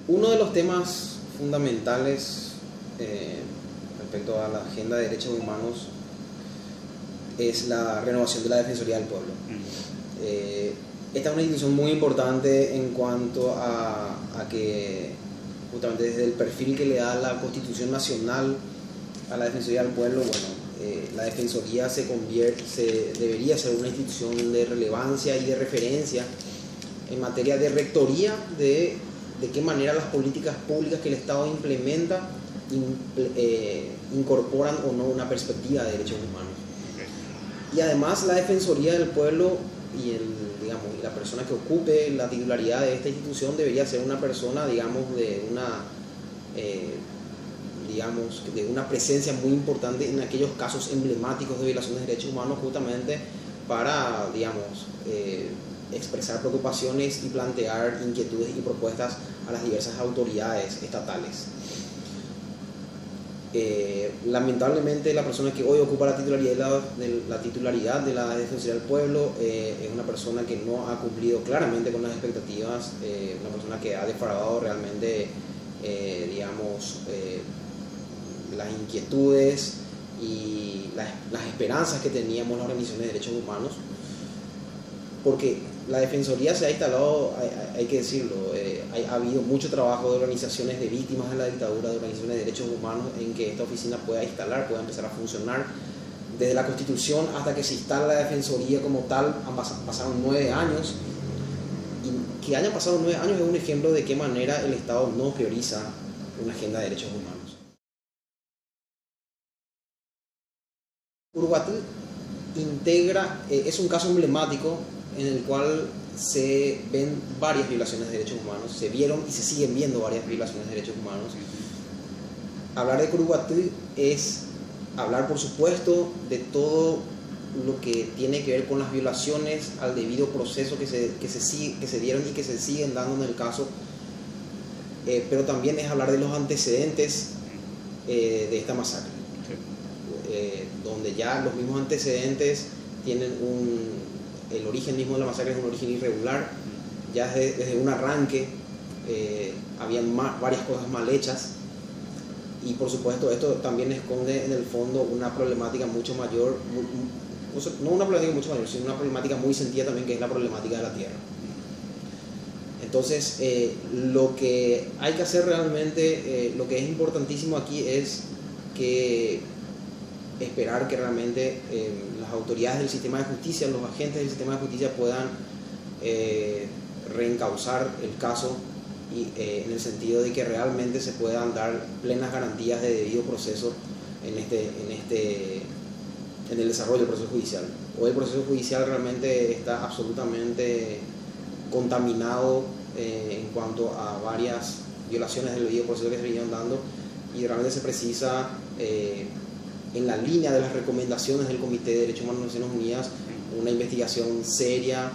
Uno de los temas fundamentales respecto a la agenda de derechos humanos es la renovación de la Defensoría del Pueblo. Esta es una institución muy importante en cuanto a que justamente desde el perfil que le da la Constitución Nacional a la Defensoría del Pueblo, la Defensoría debería ser una institución de relevancia y de referencia en materia de rectoría de qué manera las políticas públicas que el Estado implementa incorporan o no una perspectiva de derechos humanos. Y además la Defensoría del Pueblo y la persona que ocupe la titularidad de esta institución debería ser una persona, de una presencia muy importante en aquellos casos emblemáticos de violaciones de derechos humanos, justamente para, expresar preocupaciones y plantear inquietudes y propuestas a las diversas autoridades estatales. Lamentablemente la persona que hoy ocupa la titularidad de la Defensoría del Pueblo es una persona que no ha cumplido claramente con las expectativas, una persona que ha defraudado realmente las inquietudes y las esperanzas que teníamos las organizaciones de derechos humanos, porque la Defensoría se ha instalado, hay que decirlo, ha habido mucho trabajo de organizaciones de víctimas de la dictadura, de organizaciones de derechos humanos, en que esta oficina pueda empezar a funcionar. Desde la Constitución hasta que se instala la Defensoría como tal, pasaron 9 años, y que hayan pasado 9 años es un ejemplo de qué manera el Estado no prioriza una agenda de derechos humanos. Uruguatí es un caso emblemático en el cual se ven varias violaciones de derechos humanos, se vieron y se siguen viendo varias violaciones de derechos humanos. Hablar de Curuguatí es hablar, por supuesto, de todo lo que tiene que ver con las violaciones al debido proceso que se dieron y que se siguen dando en el caso, pero también es hablar de los antecedentes de esta masacre, donde ya los mismos antecedentes tienen el origen mismo de la masacre es un origen irregular. Ya desde un arranque habían varias cosas mal hechas, y por supuesto esto también esconde en el fondo una problemática mucho mayor, no una problemática mucho mayor, sino una problemática muy sentida también, que es la problemática de la tierra. Entonces lo que hay que hacer realmente, lo que es importantísimo aquí es esperar que realmente las autoridades del sistema de justicia, los agentes del sistema de justicia puedan reencauzar el caso, y en el sentido de que realmente se puedan dar plenas garantías de debido proceso en el desarrollo del proceso judicial. Hoy el proceso judicial realmente está absolutamente contaminado en cuanto a varias violaciones del debido proceso que se venían dando, y realmente se precisa, en la línea de las recomendaciones del Comité de Derechos Humanos de Naciones Unidas, una investigación seria,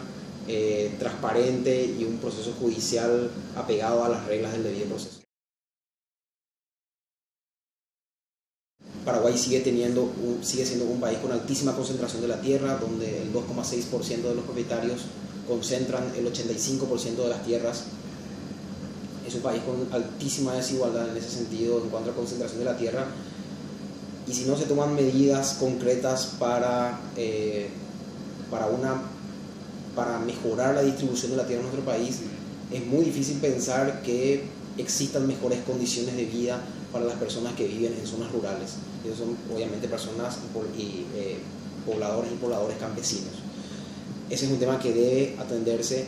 transparente, y un proceso judicial apegado a las reglas del debido proceso. Paraguay sigue siendo un país con altísima concentración de la tierra, donde el 2,6% de los propietarios concentran el 85% de las tierras. Es un país con altísima desigualdad en ese sentido en cuanto a concentración de la tierra, y si no se toman medidas concretas para mejorar la distribución de la tierra en nuestro país, es muy difícil pensar que existan mejores condiciones de vida para las personas que viven en zonas rurales. Ellos son obviamente personas pobladores y pobladores campesinos. Ese es un tema que debe atenderse.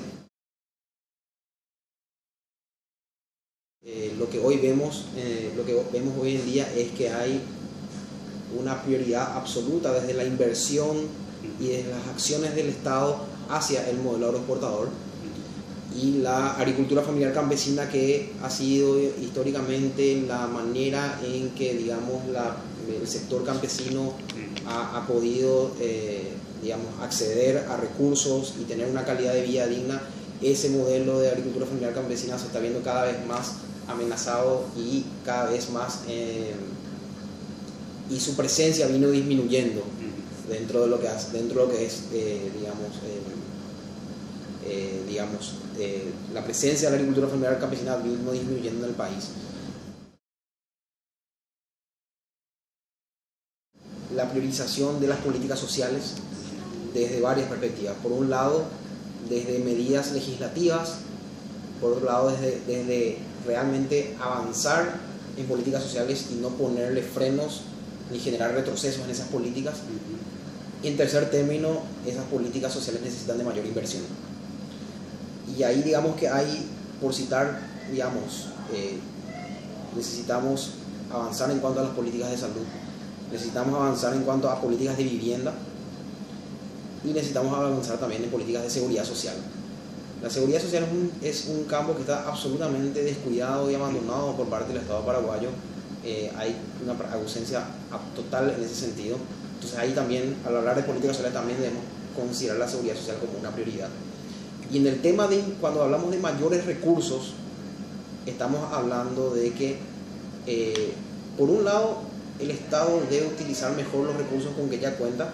Lo que vemos hoy en día es que hay una prioridad absoluta desde la inversión y desde las acciones del Estado hacia el modelo agroexportador, y la agricultura familiar campesina, que ha sido históricamente la manera en que el sector campesino ha podido acceder a recursos y tener una calidad de vida digna. Ese modelo de agricultura familiar campesina se está viendo cada vez más amenazado y cada vez más y su presencia vino disminuyendo dentro de lo que es digamos, la presencia de la agricultura familiar campesina vino disminuyendo en el país. La priorización de las políticas sociales desde varias perspectivas. Por un lado, desde medidas legislativas, por otro lado, desde realmente avanzar en políticas sociales y no ponerle frenos ni generar retrocesos en esas políticas. Y en tercer término, esas políticas sociales necesitan de mayor inversión. Y ahí digamos que hay, por citar, digamos, necesitamos avanzar en cuanto a las políticas de salud, necesitamos avanzar en cuanto a políticas de vivienda y necesitamos avanzar también en políticas de seguridad social. La seguridad social es un campo que está absolutamente descuidado y abandonado por parte del Estado paraguayo. Hay una ausencia total en ese sentido. Entonces ahí también, al hablar de políticas sociales, también debemos considerar la seguridad social como una prioridad. Y en el tema de, cuando hablamos de mayores recursos, estamos hablando de que, por un lado, el Estado debe utilizar mejor los recursos con que ya cuenta,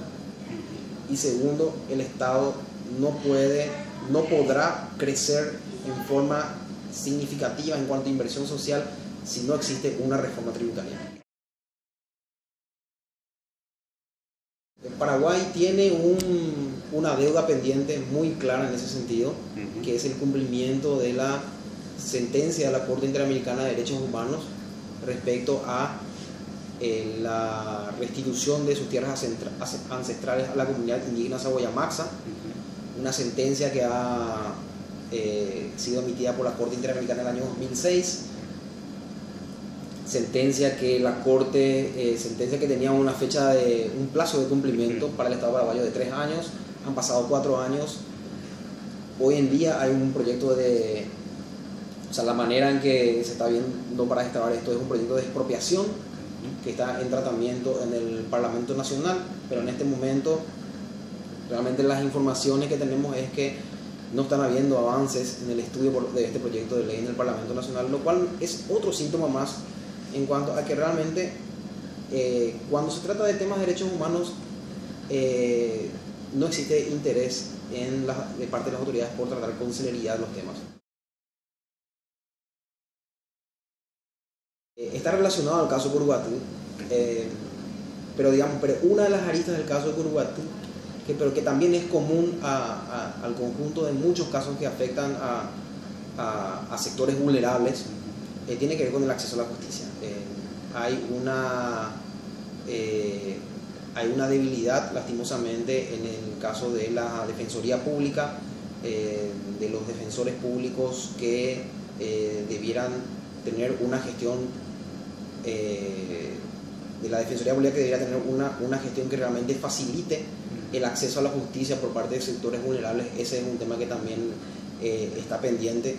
y segundo, el Estado no podrá crecer en forma significativa en cuanto a inversión social si no existe una reforma tributaria. Paraguay tiene una deuda pendiente muy clara en ese sentido, que es el cumplimiento de la sentencia de la Corte Interamericana de Derechos Humanos respecto a la restitución de sus tierras ancestrales a la comunidad indígena Saboyamaxa, una sentencia que ha sido emitida por la Corte Interamericana en el año 2006, sentencia que la Corte, sentencia que tenía una fecha de un plazo de cumplimiento para el Estado paraguayo de 3 años, han pasado 4 años, hoy en día hay un proyecto de, o sea, la manera en que se está viendo para destrabar esto es un proyecto de expropiación que está en tratamiento en el Parlamento Nacional, pero en este momento realmente las informaciones que tenemos es que no están habiendo avances en el estudio de este proyecto de ley en el Parlamento Nacional, lo cual es otro síntoma más en cuanto a que realmente cuando se trata de temas de derechos humanos no existe interés de parte de las autoridades por tratar con celeridad los temas. Está relacionado al caso Curuguatú, pero una de las aristas del caso de Curuguatú, pero que también es común al conjunto de muchos casos que afectan a sectores vulnerables, tiene que ver con el acceso a la justicia. Hay una debilidad, lastimosamente, en el caso de la Defensoría Pública, de los defensores públicos que debieran tener una gestión, de la Defensoría Pública que debería tener una gestión que realmente facilite el acceso a la justicia por parte de sectores vulnerables. Ese es un tema que también está pendiente.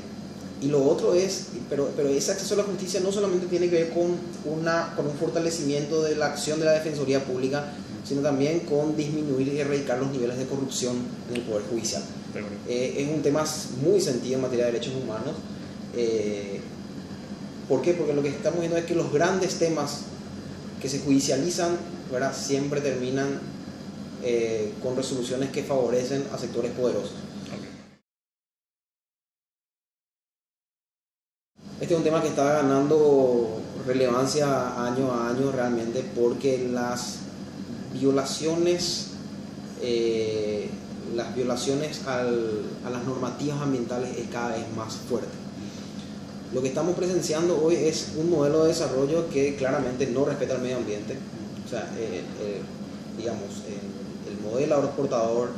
Y lo otro es, pero ese acceso a la justicia no solamente tiene que ver con un fortalecimiento de la acción de la Defensoría Pública, sino también con disminuir y erradicar los niveles de corrupción en el Poder Judicial. Es un tema muy sentido en materia de derechos humanos. ¿Por qué? Porque lo que estamos viendo es que los grandes temas que se judicializan, ¿verdad?, siempre terminan con resoluciones que favorecen a sectores poderosos. Este es un tema que está ganando relevancia año a año realmente, porque las violaciones a las normativas ambientales es cada vez más fuerte. Lo que estamos presenciando hoy es un modelo de desarrollo que claramente no respeta el medio ambiente. O sea, digamos, el modelo agroexportador,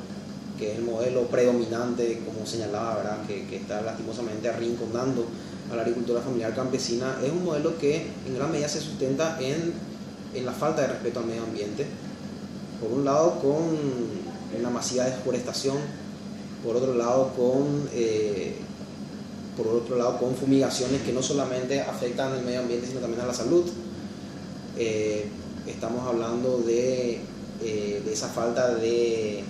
que es el modelo predominante, como señalaba, ¿verdad?, que está lastimosamente arrinconando a la agricultura familiar campesina, es un modelo que en gran medida se sustenta en la falta de respeto al medio ambiente. Por un lado, con una masiva deforestación, por otro lado con fumigaciones que no solamente afectan al medio ambiente, sino también a la salud. Estamos hablando de esa falta de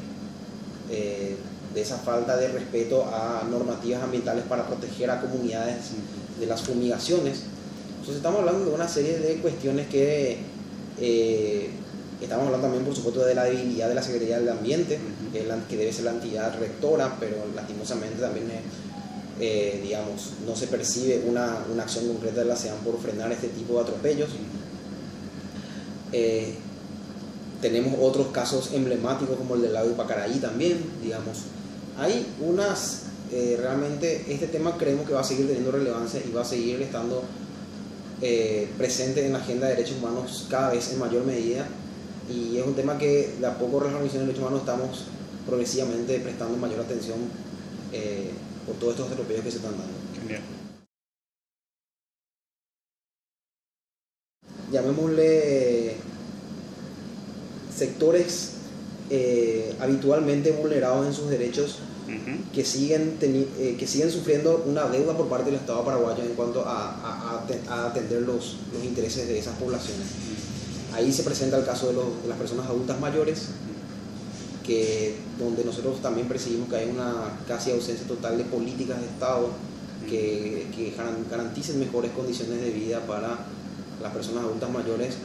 respeto a normativas ambientales para proteger a comunidades de las fumigaciones. Entonces estamos hablando de una serie de cuestiones que Estamos hablando también, por supuesto, de la debilidad de la Secretaría del Ambiente, que debe ser la entidad rectora, pero lastimosamente también, digamos, no se percibe una acción concreta de la SEAM por frenar este tipo de atropellos. Tenemos otros casos emblemáticos como el del lago Ipacaraí también, digamos. Hay unas, realmente este tema creemos que va a seguir teniendo relevancia y va a seguir estando presente en la agenda de derechos humanos cada vez en mayor medida, y es un tema que de a poco las organizaciones de derechos humanos estamos progresivamente prestando mayor atención por todos estos atropellos que se están dando. Bien. Llamémosle sectores habitualmente vulnerados en sus derechos, que siguen sufriendo una deuda por parte del Estado paraguayo en cuanto a atender los intereses de esas poblaciones. Ahí se presenta el caso de las personas adultas mayores, donde nosotros también percibimos que hay una casi ausencia total de políticas de Estado que garanticen mejores condiciones de vida para las personas adultas mayores.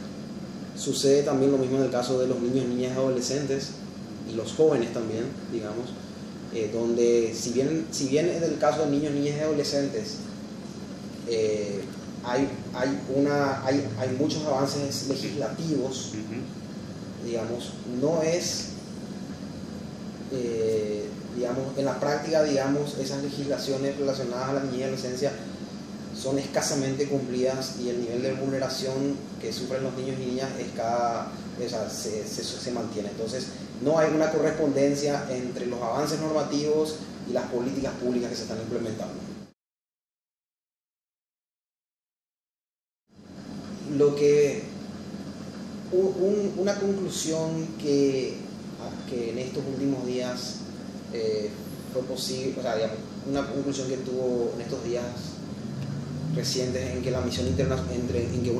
Sucede también lo mismo en el caso de los niños, niñas y adolescentes, y los jóvenes también, digamos, donde si bien en el caso de niños, niñas y adolescentes hay muchos avances legislativos, digamos, no es, digamos, en la práctica, digamos, esas legislaciones relacionadas a la niñez y adolescencia son escasamente cumplidas, y el nivel de vulneración que sufren los niños y niñas se mantiene. Entonces, no hay una correspondencia entre los avances normativos y las políticas públicas que se están implementando. Una conclusión que en estos últimos días fue posible, o sea, digamos, una conclusión que tuvo en estos días recientes, en que una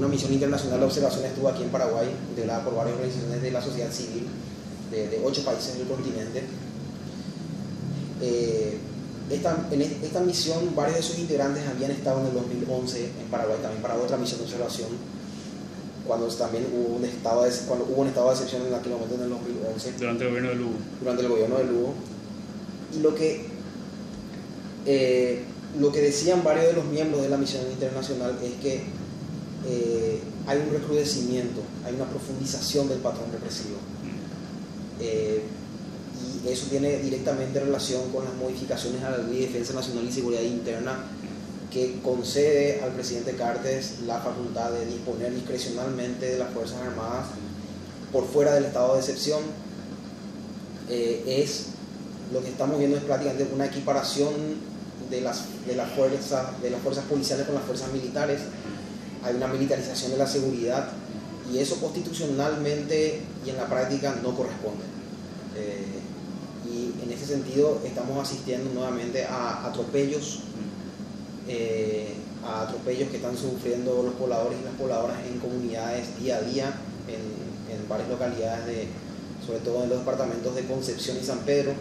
misión internacional de observación estuvo aquí en Paraguay, integrada por varias organizaciones de la sociedad civil de 8 países del continente. En esta misión, varios de sus integrantes habían estado en el 2011 en Paraguay también para otra misión de observación, cuando también hubo un estado de excepción en aquel momento, en el 2011, durante el gobierno de Lugo. Durante el gobierno de Lugo. Y lo que decían varios de los miembros de la misión internacional es que hay un recrudecimiento, hay una profundización del patrón represivo. Y eso tiene directamente relación con las modificaciones a la Ley de Defensa Nacional y Seguridad Interna, que concede al presidente Cartes la facultad de disponer discrecionalmente de las Fuerzas Armadas por fuera del estado de excepción. Lo que estamos viendo es prácticamente una equiparación de las fuerzas policiales con las fuerzas militares. Hay una militarización de la seguridad, y eso constitucionalmente y en la práctica no corresponde. Y en ese sentido estamos asistiendo nuevamente a atropellos que están sufriendo los pobladores y las pobladoras en comunidades día a día, en varias localidades, sobre todo en los departamentos de Concepción y San Pedro.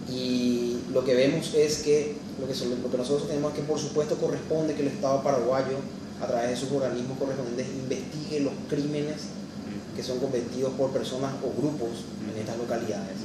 Y lo que vemos es que lo que nosotros tenemos es que, por supuesto, corresponde que el Estado paraguayo, a través de sus organismos correspondientes, investigue los crímenes que son cometidos por personas o grupos en estas localidades.